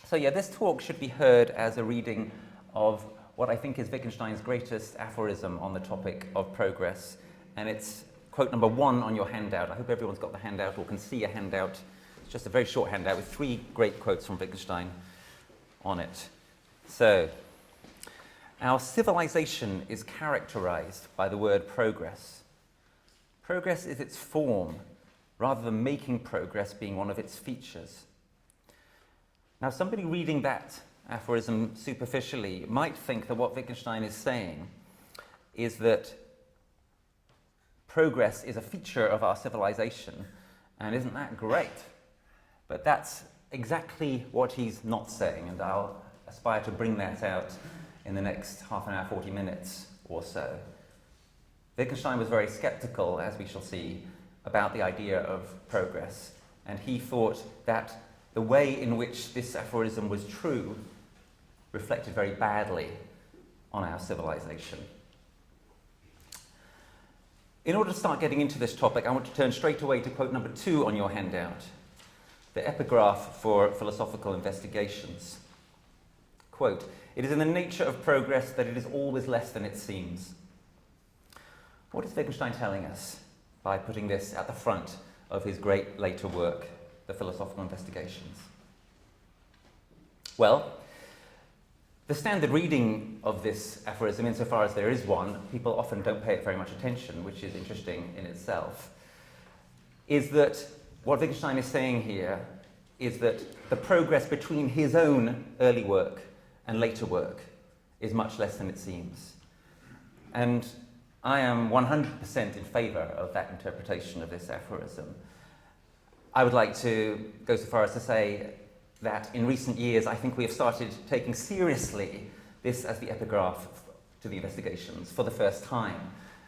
So yeah, this talk should be heard as a reading of what I think is Wittgenstein's greatest aphorism on the topic of progress. And it's quote number 1 on your handout. I hope everyone's got the handout or can see a handout. It's just a very short handout with 3 great quotes from Wittgenstein on it. So, our civilization is characterized by the word progress. Progress is its form, rather than making progress being one of its features. Now, somebody reading that aphorism superficially might think that what Wittgenstein is saying is that progress is a feature of our civilization, and isn't that great? But that's exactly what he's not saying, and I'll aspire to bring that out in the next half an hour, 40 minutes or so. Wittgenstein was very skeptical, as we shall see, about the idea of progress, and he thought that the way in which this aphorism was true reflected very badly on our civilization. In order to start getting into this topic, I want to turn straight away to quote number 2 on your handout, the epigraph for philosophical investigations. Quote, "It is in the nature of progress that it is always less than it seems." What is Wittgenstein telling us by putting this at the front of his great later work, the Philosophical Investigations? Well, the standard reading of this aphorism, insofar as there is one, people often don't pay it very much attention, which is interesting in itself, is that what Wittgenstein is saying here is that the progress between his own early work and later work is much less than it seems. And I am 100% in favour of that interpretation of this aphorism. I would like to go so far as to say that in recent years I think we have started taking seriously this as the epigraph to the investigations for the first time.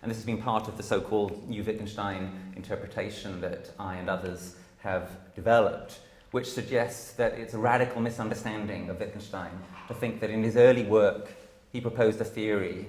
And this has been part of the so-called New Wittgenstein interpretation that I and others have developed, which suggests that it's a radical misunderstanding of Wittgenstein to think that in his early work he proposed a theory,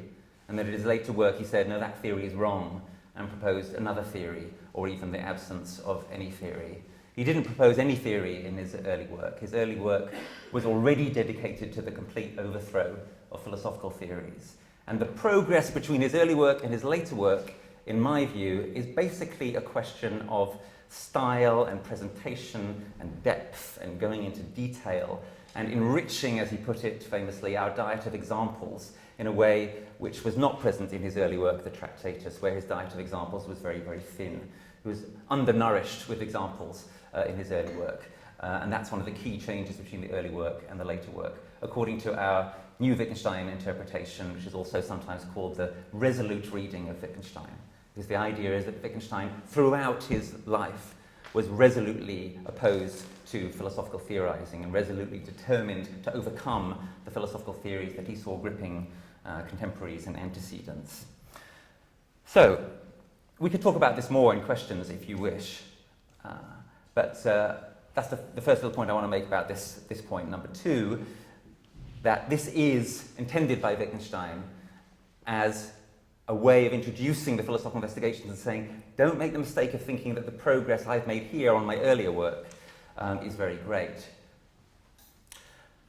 and that in his later work he said, no, that theory is wrong, and proposed another theory, or even the absence of any theory. He didn't propose any theory in his early work. His early work was already dedicated to the complete overthrow of philosophical theories. And the progress between his early work and his later work, in my view, is basically a question of style and presentation and depth and going into detail and enriching, as he put it famously, our diet of examples in a way which was not present in his early work, the Tractatus, where his diet of examples was very, very thin. He was undernourished with examples in his early work. And that's one of the key changes between the early work and the later work, according to our New Wittgenstein interpretation, which is also sometimes called the resolute reading of Wittgenstein. Because the idea is that Wittgenstein, throughout his life, was resolutely opposed to philosophical theorizing and resolutely determined to overcome the philosophical theories that he saw gripping contemporaries and antecedents. So, we could talk about this more in questions if you wish, but that's the first little point I want to make about this point. Number 2, that this is intended by Wittgenstein as a way of introducing the philosophical investigations and saying, don't make the mistake of thinking that the progress I've made here on my earlier work is very great.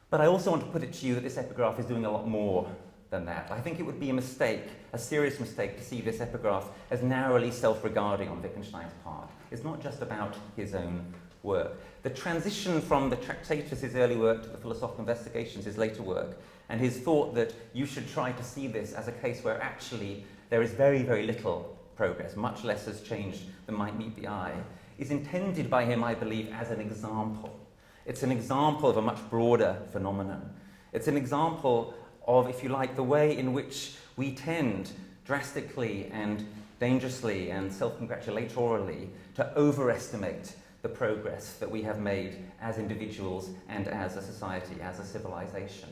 But I also want to put it to you that this epigraph is doing a lot more than that. I think it would be a mistake, a serious mistake, to see this epigraph as narrowly self-regarding on Wittgenstein's part. It's not just about his own work. The transition from the Tractatus, his early work, to the Philosophical Investigations, his later work, and his thought that you should try to see this as a case where actually there is very, very little progress, much less has changed than might meet the eye, is intended by him, I believe, as an example. It's an example of a much broader phenomenon. It's an example of, if you like, the way in which we tend drastically and dangerously and self-congratulatorily to overestimate the progress that we have made as individuals and as a society, as a civilization.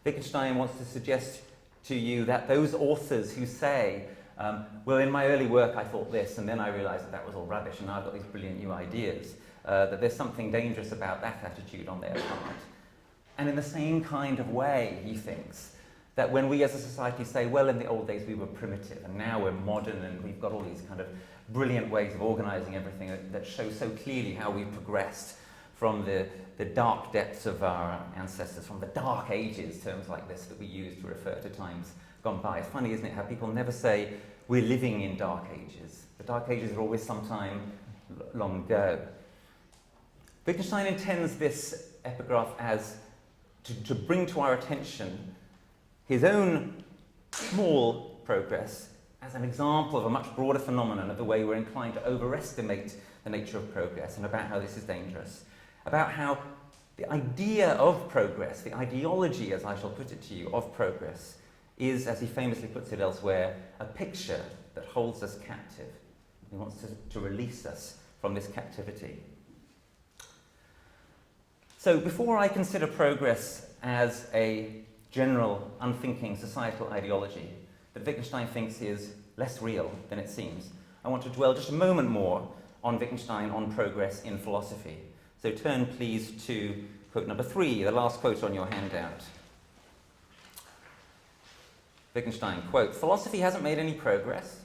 Wittgenstein wants to suggest to you that those authors who say, well, in my early work I thought this, and then I realized that was all rubbish, and now I've got these brilliant new ideas, that there's something dangerous about that attitude on their part. And in the same kind of way, he thinks, that when we as a society say, well, in the old days we were primitive, and now we're modern, and we've got all these kind of brilliant ways of organizing everything that show so clearly how we've progressed from the dark depths of our ancestors, from the dark ages, terms like this that we use to refer to times gone by. It's funny, isn't it, how people never say we're living in dark ages. The dark ages are always sometime long ago. Wittgenstein intends this epigraph as to bring to our attention his own small progress as an example of a much broader phenomenon of the way we're inclined to overestimate the nature of progress, and about how this is dangerous. About how the idea of progress, the ideology, as I shall put it to you, of progress, is, as he famously puts it elsewhere, a picture that holds us captive. He wants to release us from this captivity. So before I consider progress as a general, unthinking societal ideology that Wittgenstein thinks is less real than it seems, I want to dwell just a moment more on Wittgenstein on progress in philosophy. So turn please to quote number 3, the last quote on your handout. Wittgenstein, quote, "Philosophy hasn't made any progress.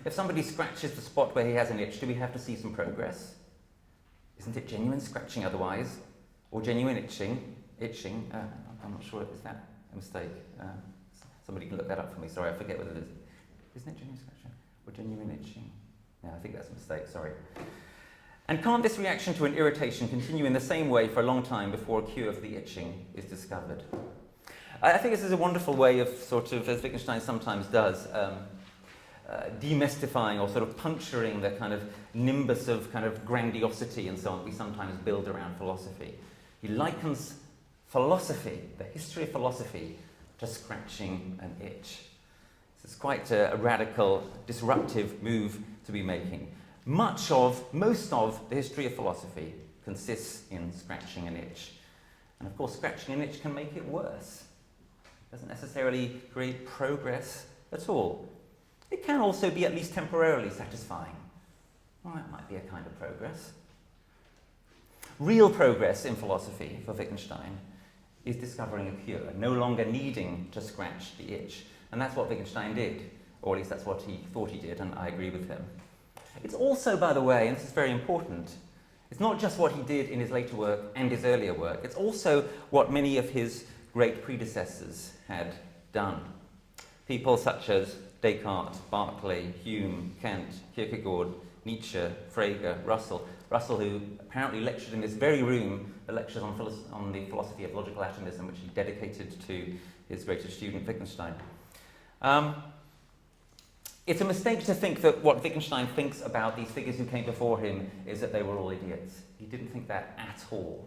If somebody scratches the spot where he has an itch, do we have to see some progress? Isn't it genuine scratching otherwise? Or genuine itching? I'm not sure, is that a mistake? Somebody can look that up for me, sorry, I forget whether it is. Isn't it genuine scratching? Or genuine itching? No, I think that's a mistake, sorry. And can't this reaction to an irritation continue in the same way for a long time before a cure for the itching is discovered?" I think this is a wonderful way of sort of, as Wittgenstein sometimes does, demystifying or sort of puncturing the kind of nimbus of kind of grandiosity and so on we sometimes build around philosophy. He likens philosophy, the history of philosophy, to scratching an itch. So it's quite a radical, disruptive move to be making. Most of the history of philosophy consists in scratching an itch. And of course, scratching an itch can make it worse. It doesn't necessarily create progress at all. It can also be at least temporarily satisfying. Well, that might be a kind of progress. Real progress in philosophy for Wittgenstein is discovering a cure, no longer needing to scratch the itch. And that's what Wittgenstein did, or at least that's what he thought he did, and I agree with him. It's also, by the way, and this is very important, it's not just what he did in his later work and his earlier work, it's also what many of his great predecessors had done. People such as Descartes, Berkeley, Hume, Kant, Kierkegaard, Nietzsche, Frege, Russell, who apparently lectured in this very room, the lectures on the philosophy of logical atomism, which he dedicated to his greatest student, Wittgenstein. It's a mistake to think that what Wittgenstein thinks about these figures who came before him is that they were all idiots. He didn't think that at all.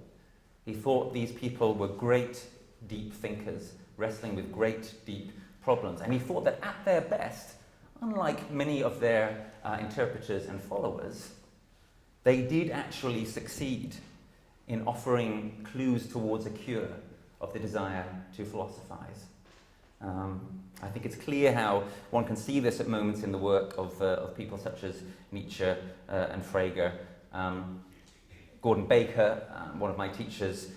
He thought these people were great, deep thinkers, wrestling with great, deep problems. And he thought that at their best, unlike many of their interpreters and followers, they did actually succeed in offering clues towards a cure of the desire to philosophize. I think it's clear how one can see this at moments in the work of people such as Nietzsche and Frege. Gordon Baker, one of my teachers,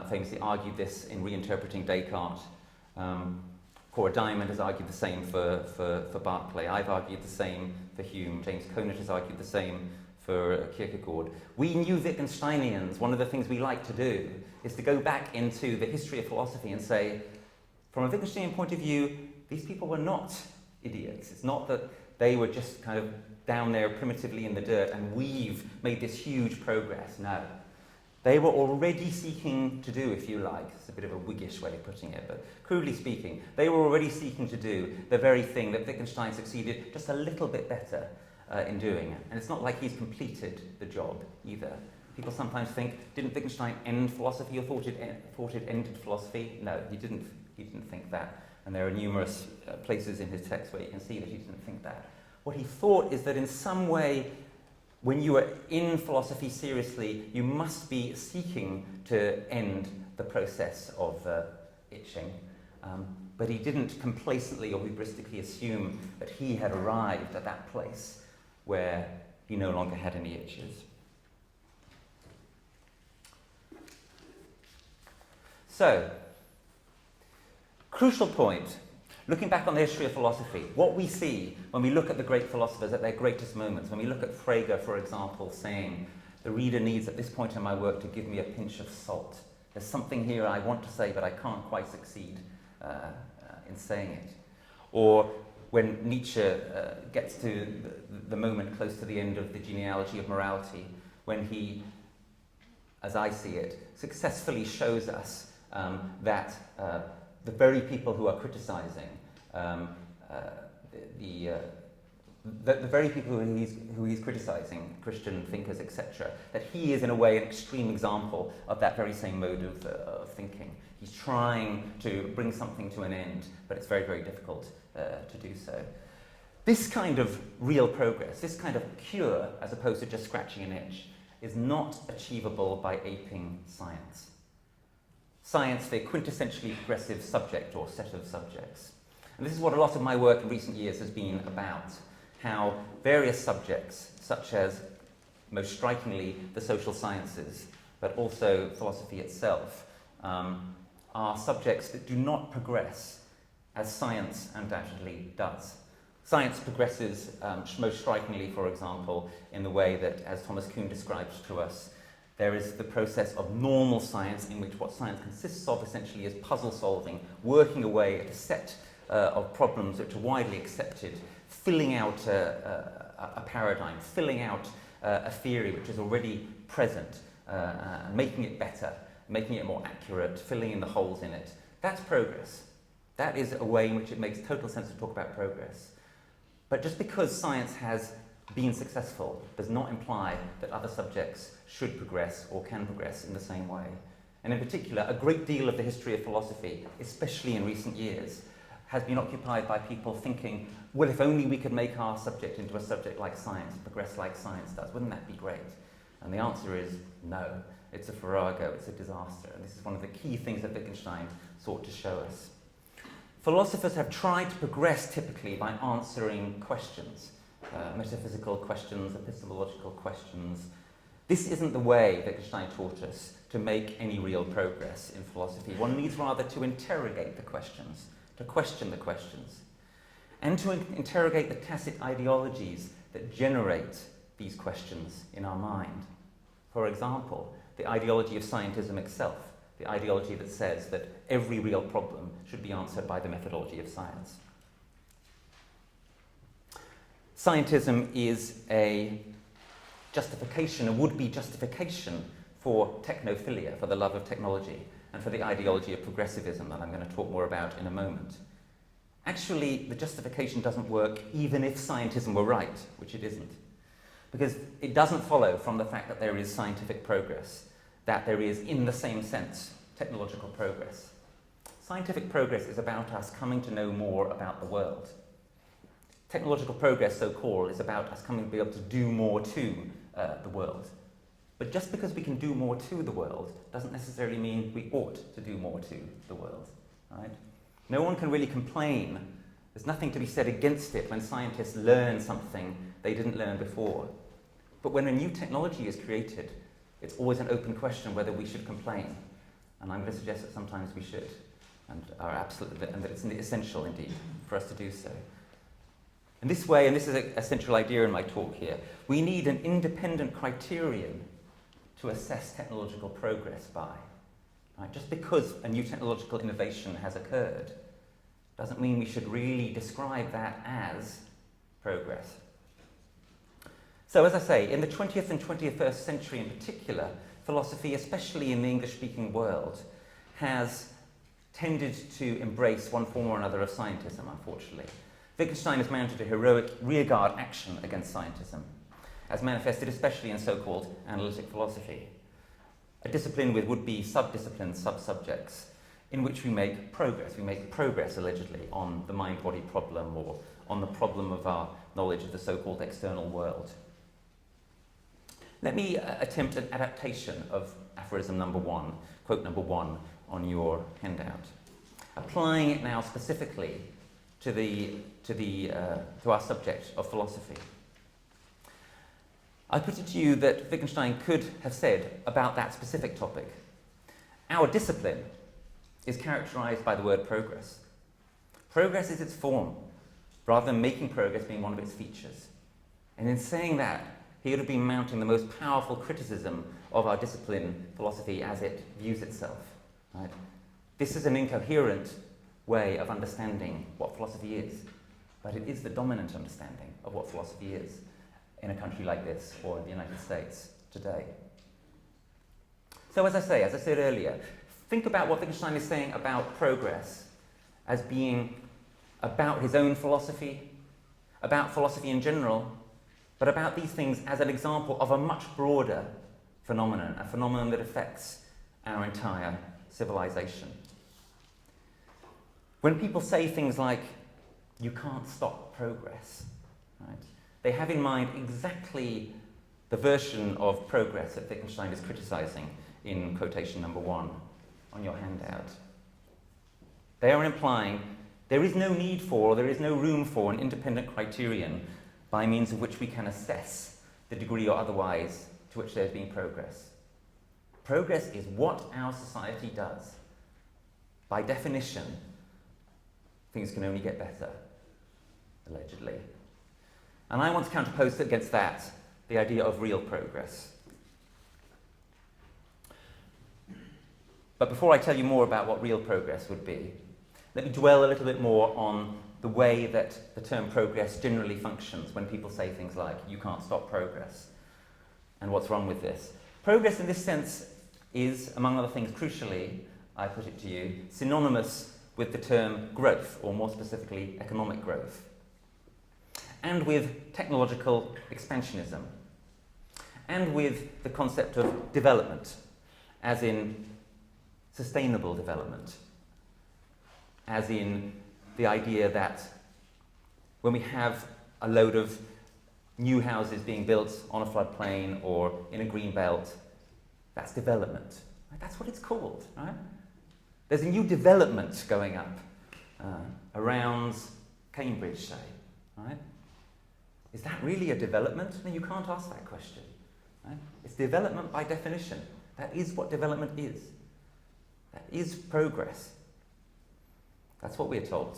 famously argued this in reinterpreting Descartes. Cora Diamond has argued the same for Berkeley. I've argued the same for Hume. James Conant has argued the same for Kierkegaard. We new Wittgensteinians, one of the things we like to do is to go back into the history of philosophy and say, from a Wittgensteinian point of view, these people were not idiots. It's not that they were just kind of down there primitively in the dirt and we've made this huge progress. No. They were already seeking to do, if you like, it's a bit of a Whiggish way of putting it, but crudely speaking, they were already seeking to do the very thing that Wittgenstein succeeded just a little bit better in doing. And it's not like he's completed the job either. People sometimes think, didn't Wittgenstein end philosophy or thought it ended philosophy? No, he didn't think that. And there are numerous places in his text where you can see that he didn't think that. What he thought is that in some way, when you are in philosophy seriously, you must be seeking to end the process of itching. But he didn't complacently or hubristically assume that he had arrived at that place where he no longer had any itches. So, crucial point, looking back on the history of philosophy, what we see when we look at the great philosophers at their greatest moments, when we look at Frege, for example, saying, the reader needs at this point in my work to give me a pinch of salt. There's something here I want to say, but I can't quite succeed in saying it. Or when Nietzsche gets to the moment close to the end of the genealogy of morality, when he, as I see it, successfully shows us that the very people who are criticizing the very people who he's criticizing, Christian thinkers, etc., that he is in a way an extreme example of that very same mode of thinking. He's trying to bring something to an end, but it's very, very difficult to do so. This kind of real progress, this kind of cure, as opposed to just scratching an itch, is not achievable by aping science. Science, the quintessentially progressive subject or set of subjects. And this is what a lot of my work in recent years has been about, how various subjects, such as, most strikingly, the social sciences, but also philosophy itself, are subjects that do not progress as science undoubtedly does. Science progresses most strikingly, for example, in the way that, as Thomas Kuhn describes to us, there is the process of normal science, in which what science consists of essentially is puzzle solving, working away at a set of problems which are widely accepted, filling out a paradigm, filling out a theory which is already present, and making it better, making it more accurate, filling in the holes in it. That's progress. That is a way in which it makes total sense to talk about progress. But just because science has been successful does not imply that other subjects should progress or can progress in the same way. And in particular, a great deal of the history of philosophy, especially in recent years, has been occupied by people thinking, well, if only we could make our subject into a subject like science, progress like science does, wouldn't that be great? And the answer is no. It's a farrago, it's a disaster. And this is one of the key things that Wittgenstein sought to show us. Philosophers have tried to progress typically by answering questions, metaphysical questions, epistemological questions. This isn't the way Wittgenstein taught us to make any real progress in philosophy. One needs rather to interrogate the questions, to question the questions, and to interrogate the tacit ideologies that generate these questions in our mind. For example, the ideology of scientism itself, the ideology that says that every real problem should be answered by the methodology of science. Scientism is a justification, a would-be justification for technophilia, for the love of technology, and for the ideology of progressivism that I'm going to talk more about in a moment. Actually, the justification doesn't work even if scientism were right, which it isn't. Because it doesn't follow from the fact that there is scientific progress, that there is, in the same sense, technological progress. Scientific progress is about us coming to know more about the world. Technological progress, so-called, is about us coming to be able to do more to the world. But just because we can do more to the world doesn't necessarily mean we ought to do more to the world, right? No one can really complain. There's nothing to be said against it when scientists learn something they didn't learn before. But when a new technology is created, it's always an open question whether we should complain. And I'm going to suggest that sometimes we should, and that it's essential indeed for us to do so. In this way, and this is a central idea in my talk here, we need an independent criterion to assess technological progress by. Right? Just because a new technological innovation has occurred doesn't mean we should really describe that as progress. So as I say, in the 20th and 21st century in particular, philosophy, especially in the English-speaking world, has tended to embrace one form or another of scientism, unfortunately. Wittgenstein has mounted a heroic rearguard action against scientism, as manifested especially in so-called analytic philosophy, a discipline with would-be sub-disciplines, sub-subjects, in which we make progress. We make progress, allegedly, on the mind-body problem or on the problem of our knowledge of the so-called external world. Let me attempt an adaptation of aphorism number one, quote number one, on your handout, applying it now specifically to our subject of philosophy. I put it to you that Wittgenstein could have said about that specific topic, our discipline is characterized by the word progress. Progress is its form, rather than making progress being one of its features. And in saying that, he would have been mounting the most powerful criticism of our discipline, philosophy, as it views itself. Right? This is an incoherent way of understanding what philosophy is, but it is the dominant understanding of what philosophy is in a country like this or in the United States today. So as I said earlier, think about what Wittgenstein is saying about progress as being about his own philosophy, about philosophy in general, but about these things as an example of a much broader phenomenon, a phenomenon that affects our entire civilization. When people say things like, you can't stop progress, right, they have in mind exactly the version of progress that Wittgenstein is criticizing in quotation number 1 on your handout. They are implying there is no need for, or there is no room for, an independent criterion by means of which we can assess the degree or otherwise to which there's been progress. Progress is what our society does. By definition, things can only get better, allegedly. And I want to counterpose against that the idea of real progress. But before I tell you more about what real progress would be, let me dwell a little bit more on the way that the term progress generally functions when people say things like, you can't stop progress, and what's wrong with this. Progress in this sense is, among other things, crucially, I put it to you, synonymous with the term growth, or more specifically, economic growth, and with technological expansionism, and with the concept of development, as in sustainable development, as in the idea that when we have a load of new houses being built on a floodplain or in a green belt, that's development. Right? That's what it's called, right? There's a new development going up around Cambridge, say, right? Is that really a development? No, you can't ask that question. Right? It's development by definition. That is what development is. That is progress. That's what we're told.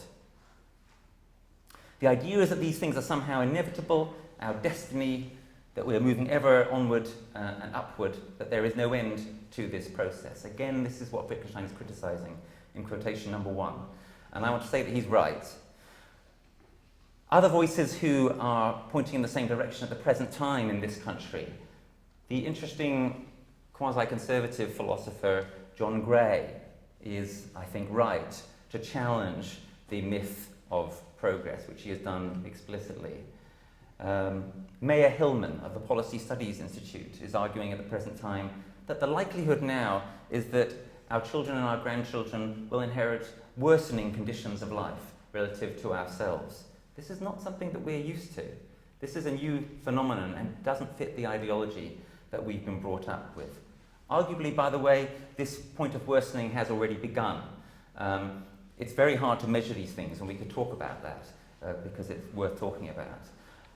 The idea is that these things are somehow inevitable, our destiny, that we are moving ever onward and upward, that there is no end to this process. Again, this is what Wittgenstein is criticizing in quotation number 1. And I want to say that he's right. Other voices who are pointing in the same direction at the present time in this country, the interesting quasi-conservative philosopher John Gray is, I think, right to challenge the myth of progress, which he has done explicitly. Mayer Hillman of the Policy Studies Institute is arguing at the present time that the likelihood now is that our children and our grandchildren will inherit worsening conditions of life relative to ourselves. This is not something that we're used to. This is a new phenomenon and doesn't fit the ideology that we've been brought up with. Arguably, by the way, this point of worsening has already begun. It's very hard to measure these things, and we could talk about that because it's worth talking about.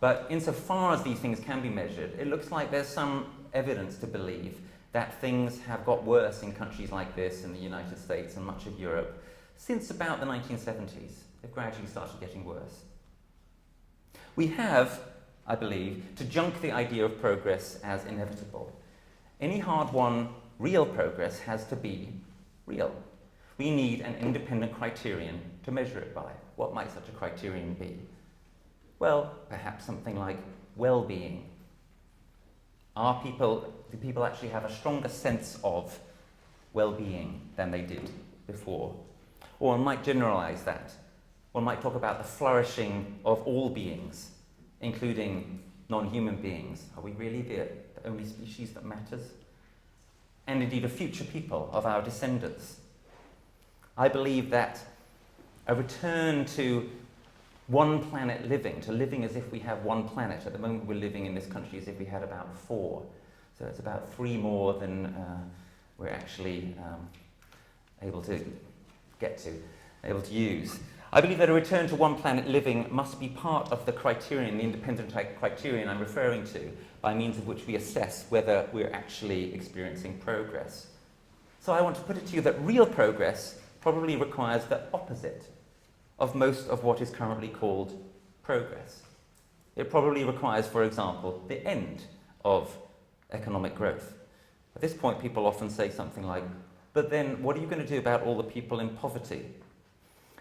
But insofar as these things can be measured, it looks like there's some evidence to believe that things have got worse in countries like this, in the United States and much of Europe, since about the 1970s. They've gradually started getting worse. We have, I believe, to junk the idea of progress as inevitable. Any hard-won real progress has to be real. We need an independent criterion to measure it by. What might such a criterion be? Well, perhaps something like well-being. Do people actually have a stronger sense of well-being than they did before? Or one might generalize that. One might talk about the flourishing of all beings, including non-human beings. Are we really the only species that matters? And indeed of future people, of our descendants. I believe that a return to one planet living, to living as if we have one planet. At the moment we're living in this country as if we had about 4. So it's about 3 more than we're actually able to use. I believe that a return to one planet living must be part of the criterion, the independent criterion I'm referring to, by means of which we assess whether we're actually experiencing progress. So I want to put it to you that real progress probably requires the opposite of most of what is currently called progress. It probably requires, for example, the end of economic growth. At this point, people often say something like, but then what are you going to do about all the people in poverty?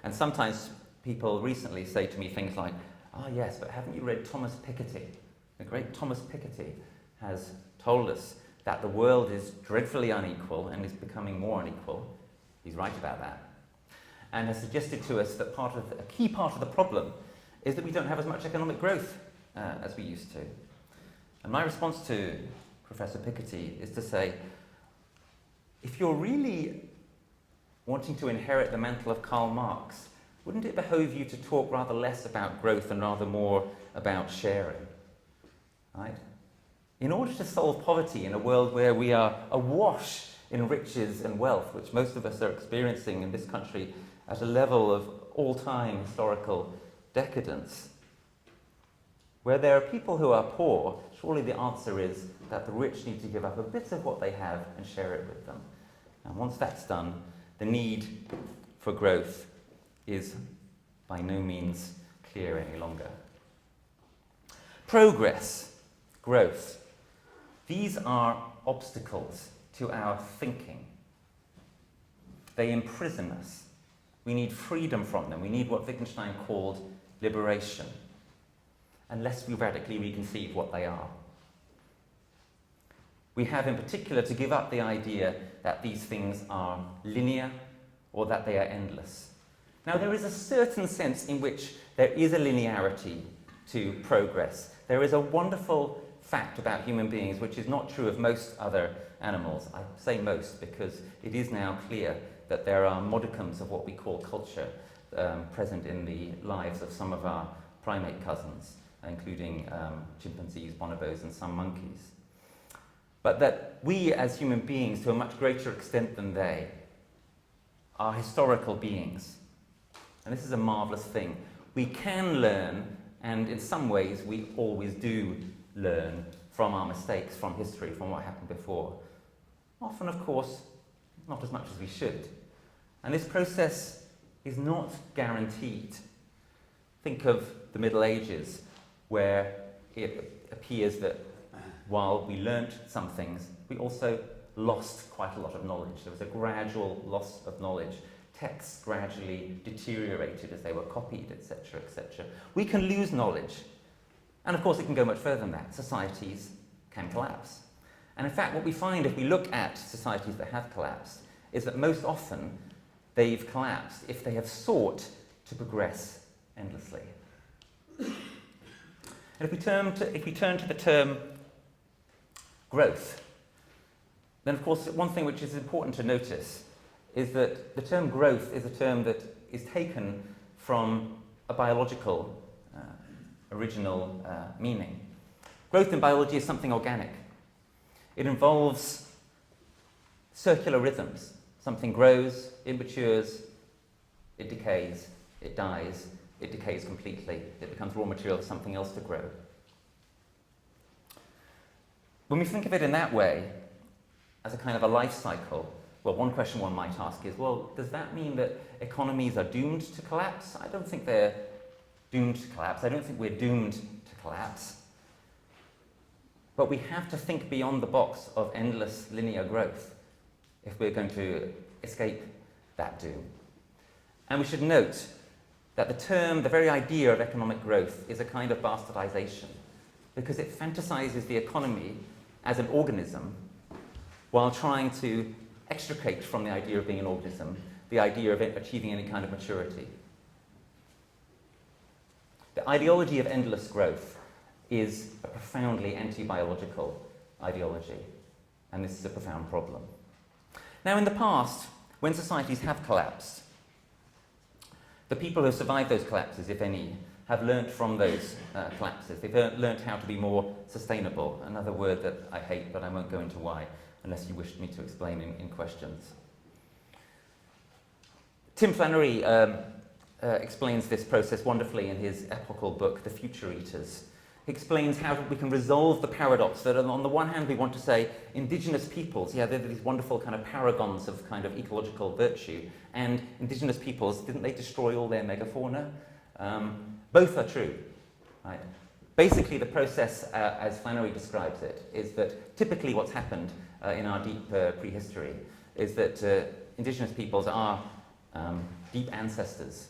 And sometimes people recently say to me things like, ah, yes, but haven't you read Thomas Piketty? The great Thomas Piketty has told us that the world is dreadfully unequal and is becoming more unequal. He's right about that. And has suggested to us that a key part of the problem is that we don't have as much economic growth as we used to. And my response to Professor Piketty is to say, if you're really wanting to inherit the mantle of Karl Marx, wouldn't it behoove you to talk rather less about growth and rather more about sharing? Right? In order to solve poverty in a world where we are awash in riches and wealth, which most of us are experiencing in this country at a level of all-time historical decadence, where there are people who are poor, surely the answer is that the rich need to give up a bit of what they have and share it with them. And once that's done, the need for growth is by no means clear any longer. Progress, growth, these are obstacles to our thinking. They imprison us. We need freedom from them. We need what Wittgenstein called liberation, unless we radically reconceive what they are. We have in particular to give up the idea that these things are linear or that they are endless. Now, there is a certain sense in which there is a linearity to progress. There is a wonderful fact about human beings which is not true of most other animals. I say most because it is now clear that there are modicums of what we call culture present in the lives of some of our primate cousins, including chimpanzees, bonobos, and some monkeys. But that we as human beings, to a much greater extent than they, are historical beings. And this is a marvelous thing. We can learn, and in some ways we always do learn from our mistakes, from history, from what happened before. Often, of course, not as much as we should. And this process is not guaranteed. Think of the Middle Ages, where it appears that while we learnt some things, we also lost quite a lot of knowledge. There was a gradual loss of knowledge. Texts gradually deteriorated as they were copied, etc., etc. We can lose knowledge. And of course, it can go much further than that. Societies can collapse. And in fact, what we find if we look at societies that have collapsed is that most often they've collapsed if they have sought to progress endlessly. And if we turn to the term growth, then of course one thing which is important to notice is that the term growth is a term that is taken from a biological original meaning. Growth in biology is something organic. It involves circular rhythms. Something grows, it matures, it decays, it dies, it decays completely, it becomes raw material for something else to grow. When we think of it in that way, as a kind of a life cycle, well, one question one might ask is, well, does that mean that economies are doomed to collapse? I don't think they're doomed to collapse. I don't think we're doomed to collapse. But we have to think beyond the box of endless linear growth if we're going to escape that doom. And we should note that the very idea of economic growth is a kind of bastardization, because it fantasizes the economy as an organism while trying to extricate from the idea of being an organism the idea of achieving any kind of maturity. The ideology of endless growth is a profoundly anti-biological ideology, and this is a profound problem. Now, in the past, when societies have collapsed, the people who have survived those collapses, if any, have learnt from those collapses. They've learnt how to be more sustainable, another word that I hate, but I won't go into why, unless you wish me to explain in questions. Tim Flannery explains this process wonderfully in his epochal book, The Future Eaters. He explains how we can resolve the paradox that on the one hand we want to say indigenous peoples, yeah, they're these wonderful kind of paragons of kind of ecological virtue, and indigenous peoples, didn't they destroy all their megafauna? Both are true, right? Basically, the process, as Flannery describes it, is that typically what's happened in our deep prehistory is that indigenous peoples, our deep ancestors,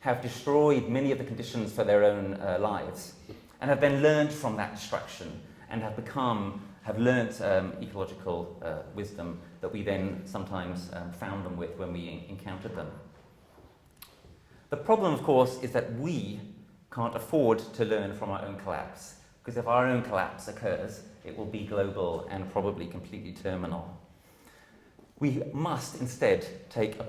have destroyed many of the conditions for their own lives and have then learned from that destruction and have learnt ecological wisdom that we then sometimes found them with when we encountered them. The problem, of course, is that we can't afford to learn from our own collapse, because if our own collapse occurs, it will be global and probably completely terminal. We must instead take a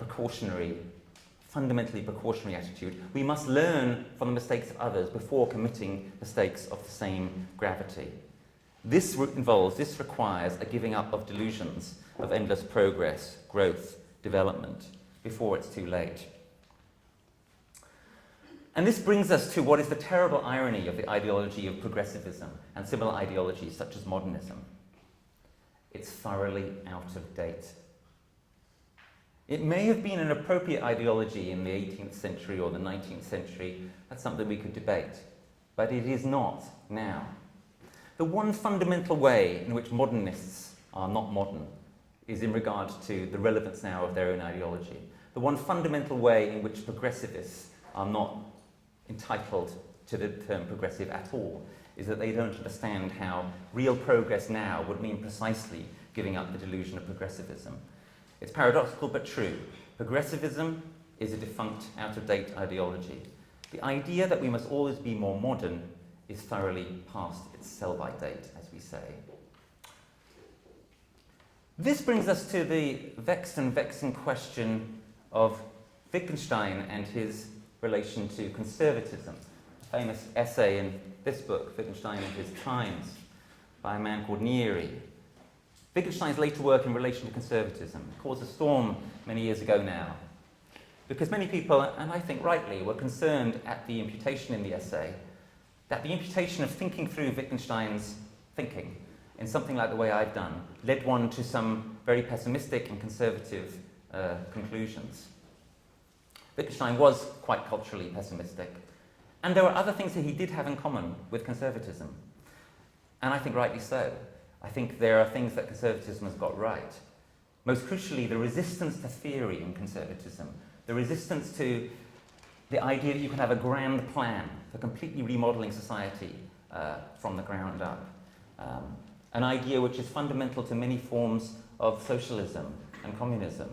fundamentally precautionary attitude. We must learn from the mistakes of others before committing mistakes of the same gravity. This requires a giving up of delusions of endless progress, growth, development, before it's too late. And this brings us to what is the terrible irony of the ideology of progressivism and similar ideologies such as modernism. It's thoroughly out of date. It may have been an appropriate ideology in the 18th century or the 19th century. That's something we could debate. But it is not now. The one fundamental way in which modernists are not modern is in regard to the relevance now of their own ideology. The one fundamental way in which progressivists are not entitled to the term progressive at all is that they don't understand how real progress now would mean precisely giving up the delusion of progressivism. It's paradoxical but true. Progressivism is a defunct, out-of-date ideology. The idea that we must always be more modern is thoroughly past its sell-by date, as we say. This brings us to the vexed and vexing question of Wittgenstein and his relation to conservatism. A famous essay in this book, Wittgenstein and His Times, by a man called Nieri. Wittgenstein's later work in relation to conservatism caused a storm many years ago now, because many people, and I think rightly, were concerned at the imputation in the essay, that the imputation of thinking through Wittgenstein's thinking in something like the way I've done led one to some very pessimistic and conservative conclusions. Wittgenstein was quite culturally pessimistic, and there were other things that he did have in common with conservatism, and I think rightly so. I think there are things that conservatism has got right. Most crucially, the resistance to theory in conservatism, the resistance to the idea that you can have a grand plan for completely remodeling society from the ground up. An idea which is fundamental to many forms of socialism and communism.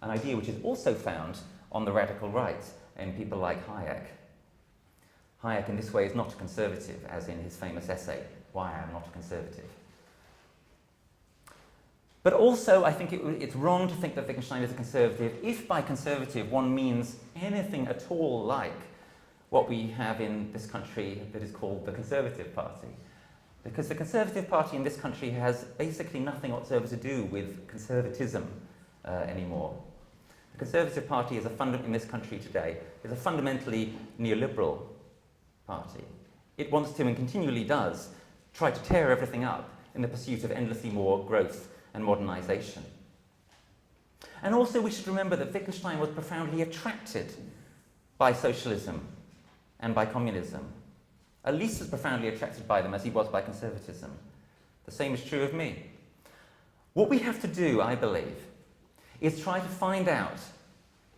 An idea which is also found on the radical right in people like Hayek. Hayek in this way is not a conservative, as in his famous essay, Why I Am Not a Conservative. But also, I think it's wrong to think that Wittgenstein is a conservative if by conservative one means anything at all like what we have in this country that is called the Conservative Party. Because the Conservative Party in this country has basically nothing whatsoever to do with conservatism anymore. The Conservative Party is in this country today is a fundamentally neoliberal party. It wants to, and continually does, try to tear everything up in the pursuit of endlessly more growth and modernisation. And also we should remember that Wittgenstein was profoundly attracted by socialism and by communism, at least as profoundly attracted by them as he was by conservatism. The same is true of me. What we have to do, I believe, is try to find out,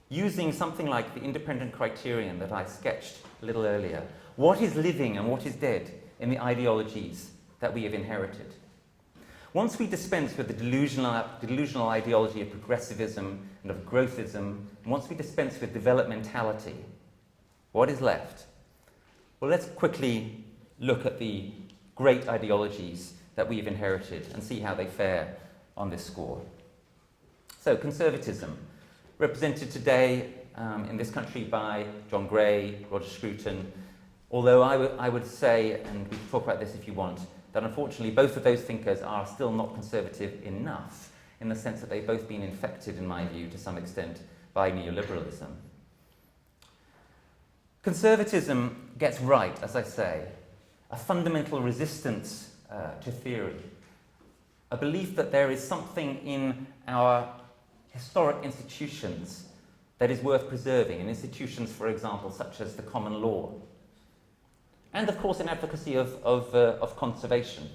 using something like the independent criterion that I sketched a little earlier, what is living and what is dead in the ideologies that we have inherited. Once we dispense with the delusional ideology of progressivism and of growthism, and once we dispense with developmentality, what is left? Well, let's quickly look at the great ideologies that we've inherited and see how they fare on this score. So, conservatism, represented today in this country by John Gray, Roger Scruton, although I would say, and we can talk about this if you want, that unfortunately both of those thinkers are still not conservative enough, in the sense that they've both been infected, in my view, to some extent, by neoliberalism. Conservatism gets right, as I say, a fundamental resistance to theory, a belief that there is something in our historic institutions that is worth preserving, in institutions, for example, such as the common law. and of course an advocacy of conservation.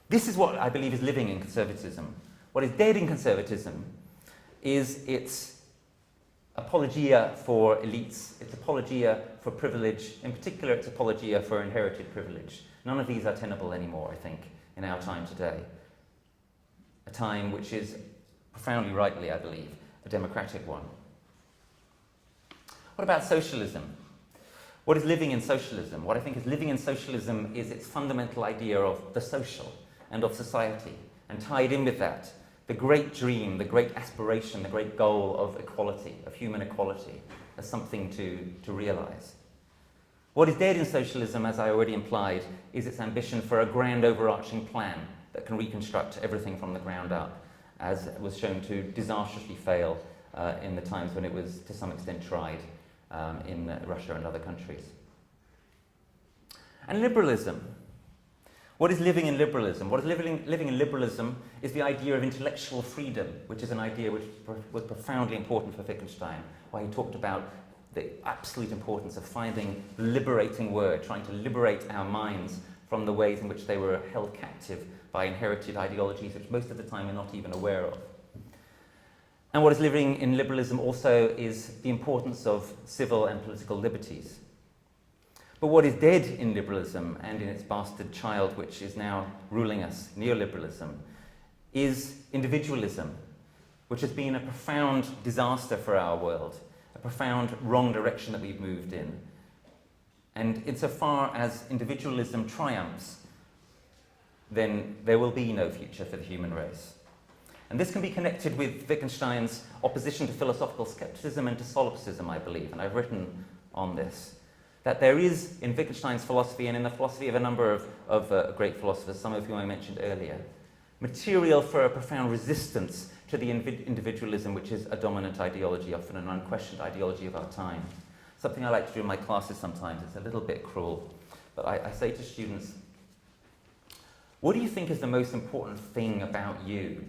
This is what I believe is living in conservatism. What is dead in conservatism is its apologia for elites, its apologia for privilege, in particular its apologia for inherited privilege. None of these are tenable anymore, I think, in our time today. A time which is profoundly rightly, I believe, a democratic one. What about socialism? What is living in socialism? What I think is living in socialism is its fundamental idea of the social and of society, and tied in with that, the great dream, the great aspiration, the great goal of equality, of human equality, as something to realize. What is dead in socialism, as I already implied, is its ambition for a grand overarching plan that can reconstruct everything from the ground up, as was shown to disastrously fail in the times when it was to some extent tried in Russia and other countries. And liberalism. What is living in liberalism? What is living in liberalism is the idea of intellectual freedom, which is an idea which was profoundly important for Wittgenstein, where he talked about the absolute importance of finding the liberating word, trying to liberate our minds from the ways in which they were held captive by inherited ideologies, which most of the time we're not even aware of. And what is living in liberalism also is the importance of civil and political liberties. But what is dead in liberalism and in its bastard child, which is now ruling us, neoliberalism, is individualism, which has been a profound disaster for our world, a profound wrong direction that we've moved in. And insofar as individualism triumphs, then there will be no future for the human race. And this can be connected with Wittgenstein's opposition to philosophical skepticism and to solipsism, I believe, and I've written on this. That there is, in Wittgenstein's philosophy and in the philosophy of a number of great philosophers, some of whom I mentioned earlier, material for a profound resistance to the individualism which is a dominant ideology, often an unquestioned ideology of our time. Something I like to do in my classes sometimes. It's a little bit cruel, but I say to students, what do you think is the most important thing about you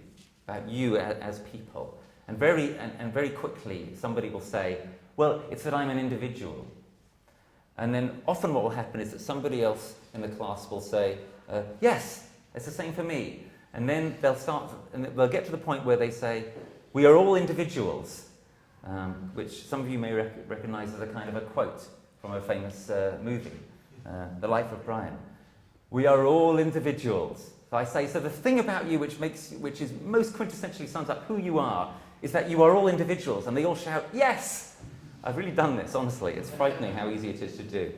as people? And very quickly somebody will say, well, it's that I'm an individual. And then often what will happen is that somebody else in the class will say, yes, it's the same for me. And then they'll get to the point where they say, we are all individuals, which some of you may recognize as a kind of a quote from a famous movie, The Life of Brian. We are all individuals. So I say, so the thing about you which is most quintessentially sums up who you are is that you are all individuals. And they all shout, yes! I've really done this, honestly. It's frightening how easy it is to do.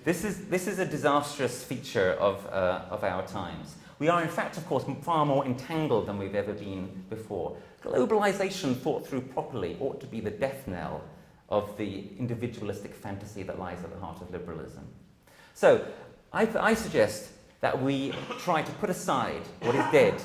This is a disastrous feature of our times. We are, in fact, of course, far more entangled than we've ever been before. Globalization, thought through properly, ought to be the death knell of the individualistic fantasy that lies at the heart of liberalism. So, I suggest that we try to put aside what is dead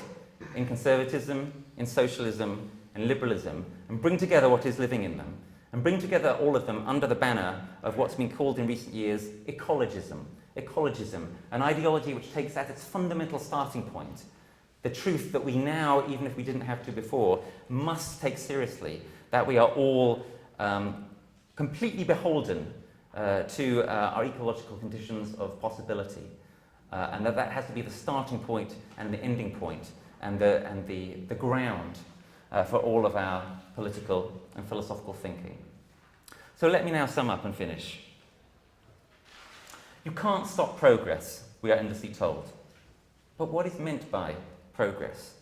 in conservatism, in socialism, and liberalism, and bring together what is living in them. And bring together all of them under the banner of what's been called in recent years ecologism. Ecologism, an ideology which takes at its fundamental starting point the truth that we now, even if we didn't have to before, must take seriously, that we are all completely beholden to our ecological conditions of possibility, and that has to be the starting point and the ending point and the ground for all of our political and philosophical thinking. So let me now sum up and finish. You can't stop progress, we are endlessly told. But what is meant by progress?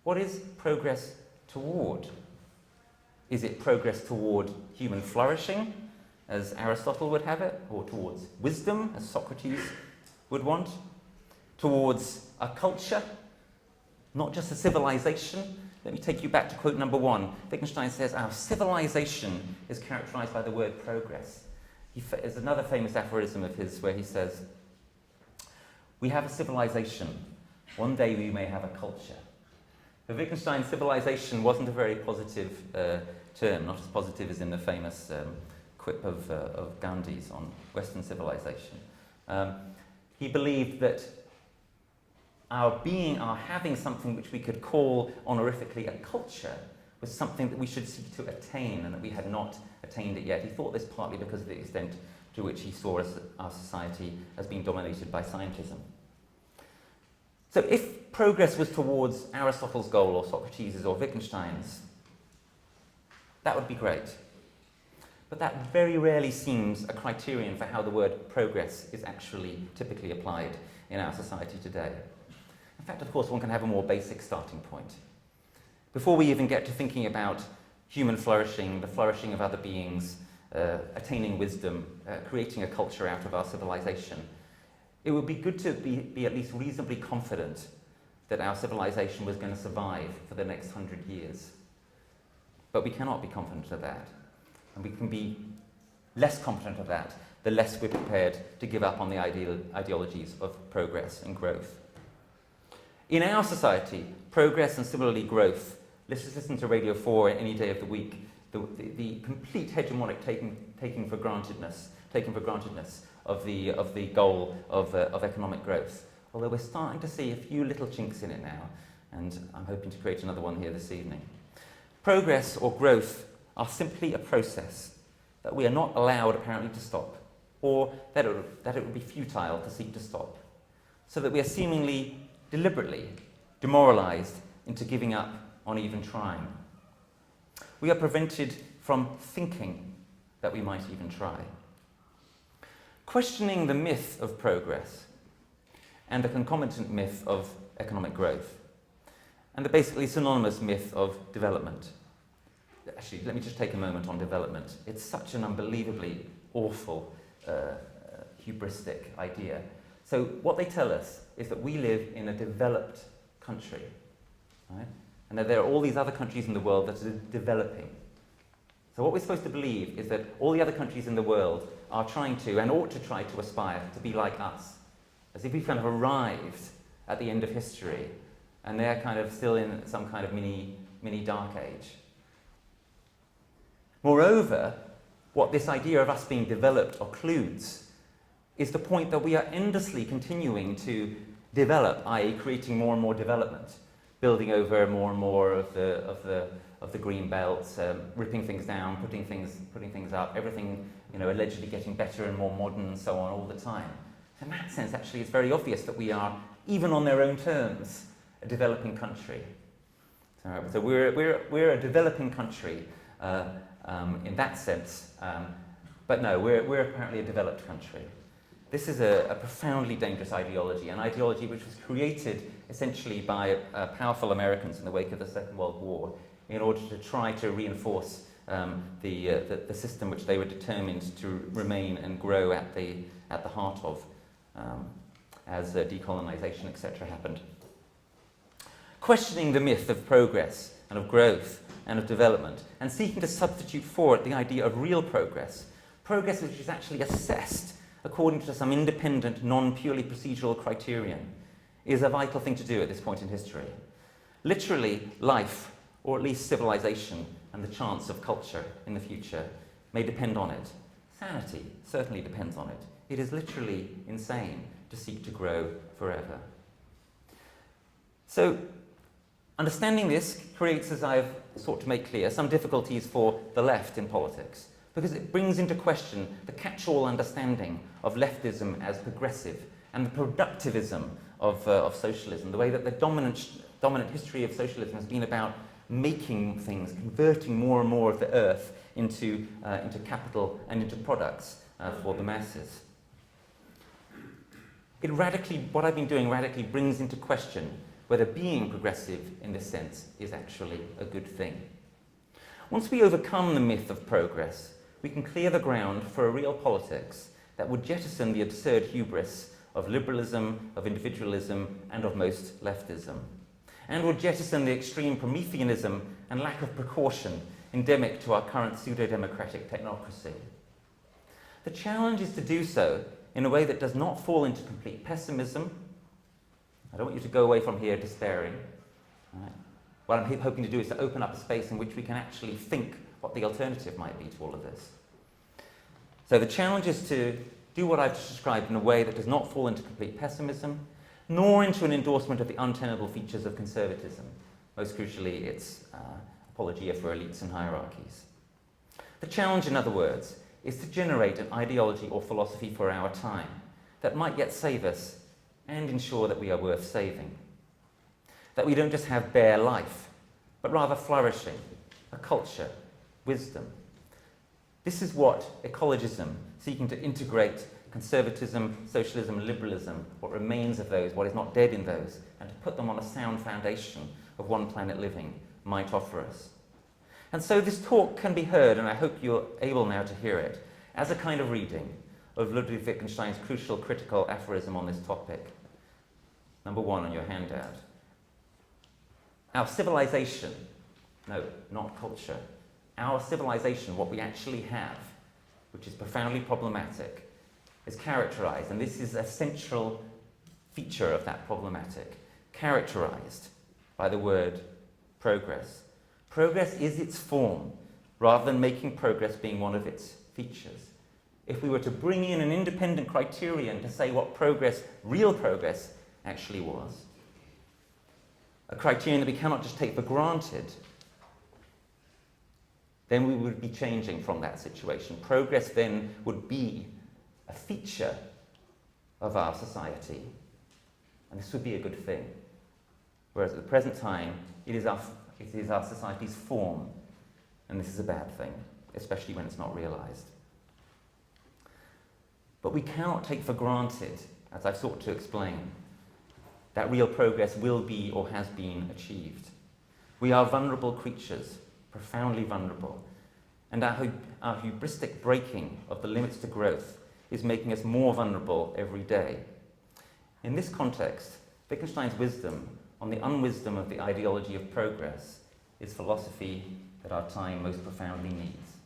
What is progress toward? Is it progress toward human flourishing, as Aristotle would have it, or towards wisdom, as Socrates would want? Towards a culture, not just a civilization? Let me take you back to quote number 1. Wittgenstein says, our civilization is characterized by the word progress. There's another famous aphorism of his where he says, we have a civilization, one day we may have a culture. For Wittgenstein, civilization wasn't a very positive term, not as positive as in the famous quip of Gandhi's on Western civilization. He believed that our having something which we could call honorifically a culture was something that we should seek to attain, and that we had not attained it yet. He thought this partly because of the extent to to which he saw our society as being dominated by scientism. So if progress was towards Aristotle's goal or Socrates' or Wittgenstein's, that would be great. But that very rarely seems a criterion for how the word progress is actually typically applied in our society today. In fact, of course, one can have a more basic starting point. Before we even get to thinking about human flourishing, the flourishing of other beings, attaining wisdom, creating a culture out of our civilization, it would be good to be at least reasonably confident that our civilization was going to survive for the next 100 years. But we cannot be confident of that. And we can be less confident of that the less we're prepared to give up on the ideologies of progress and growth. In our society, progress and similarly growth, let's listen to Radio 4 any day of the week, the complete hegemonic taking for grantedness of the goal of economic growth. Although we're starting to see a few little chinks in it now, and I'm hoping to create another one here this evening. Progress or growth are simply a process that we are not allowed apparently to stop, or that it would be futile to seek to stop, so that we are seemingly deliberately demoralized into giving up on even trying. We are prevented from thinking that we might even try. Questioning the myth of progress and the concomitant myth of economic growth, and the basically synonymous myth of development. Actually, let me just take a moment on development. It's such an unbelievably awful, hubristic idea. So what they tell us is that we live in a developed country, right? And that there are all these other countries in the world that are developing. So what we're supposed to believe is that all the other countries in the world are trying to, and ought to try to aspire to be like us, as if we've kind of arrived at the end of history, and they're kind of still in some kind of mini dark age. Moreover, what this idea of us being developed occludes is the point that we are endlessly continuing to develop, i.e. creating more and more development, building over more and more of the green belts, ripping things down, putting things up, everything, allegedly getting better and more modern and so on all the time. In that sense, actually, it's very obvious that we are, even on their own terms, a developing country. So we're a developing country in that sense, but no, we're apparently a developed country. This is a profoundly dangerous ideology, an ideology which was created essentially by powerful Americans in the wake of the Second World War in order to try to reinforce the system which they were determined to remain and grow at the heart of as decolonization, etc. happened. Questioning the myth of progress and of growth and of development, and seeking to substitute for it the idea of real progress which is actually assessed according to some independent, non-purely procedural criterion, is a vital thing to do at this point in history. Literally, life, or at least civilization, and the chance of culture in the future may depend on it. Sanity certainly depends on it. It is literally insane to seek to grow forever. So, understanding this creates, as I've sought to make clear, some difficulties for the left in politics, because it brings into question the catch-all understanding of leftism as progressive and the productivism of socialism, the way that the dominant history of socialism has been about making things, converting more and more of the earth into capital and into products for the masses. What I've been doing radically brings into question whether being progressive in this sense is actually a good thing. Once we overcome the myth of progress, we can clear the ground for a real politics that would jettison the absurd hubris of liberalism, of individualism, and of most leftism, and would jettison the extreme Prometheanism and lack of precaution endemic to our current pseudo-democratic technocracy. The challenge is to do so in a way that does not fall into complete pessimism. I don't want you to go away from here despairing. Right? What I'm hoping to do is to open up a space in which we can actually think what the alternative might be to all of this. So the challenge is to do what I've described in a way that does not fall into complete pessimism, nor into an endorsement of the untenable features of conservatism, most crucially its apologia for elites and hierarchies. The challenge, in other words, is to generate an ideology or philosophy for our time that might yet save us and ensure that we are worth saving. That we don't just have bare life, but rather flourishing, a culture, wisdom. This is what ecologism, seeking to integrate conservatism, socialism, liberalism, what remains of those, what is not dead in those, and to put them on a sound foundation of one planet living, might offer us. And so this talk can be heard, and I hope you're able now to hear it, as a kind of reading of Ludwig Wittgenstein's crucial critical aphorism on this topic. Number 1 on your handout. Our civilization, no, not culture, our civilization, what we actually have, which is profoundly problematic, is characterized, and this is a central feature of that problematic, characterized by the word progress. Progress is its form, rather than making progress being one of its features. If we were to bring in an independent criterion to say what progress, real progress, actually was, a criterion that we cannot just take for granted, then we would be changing from that situation. Progress then would be a feature of our society, and this would be a good thing. Whereas at the present time, it is our society's form, and this is a bad thing, especially when it's not realized. But we cannot take for granted, as I've sought to explain, that real progress will be or has been achieved. We are vulnerable creatures, profoundly vulnerable, and our hubristic breaking of the limits to growth is making us more vulnerable every day. In this context, Wittgenstein's wisdom on the unwisdom of the ideology of progress is philosophy that our time most profoundly needs.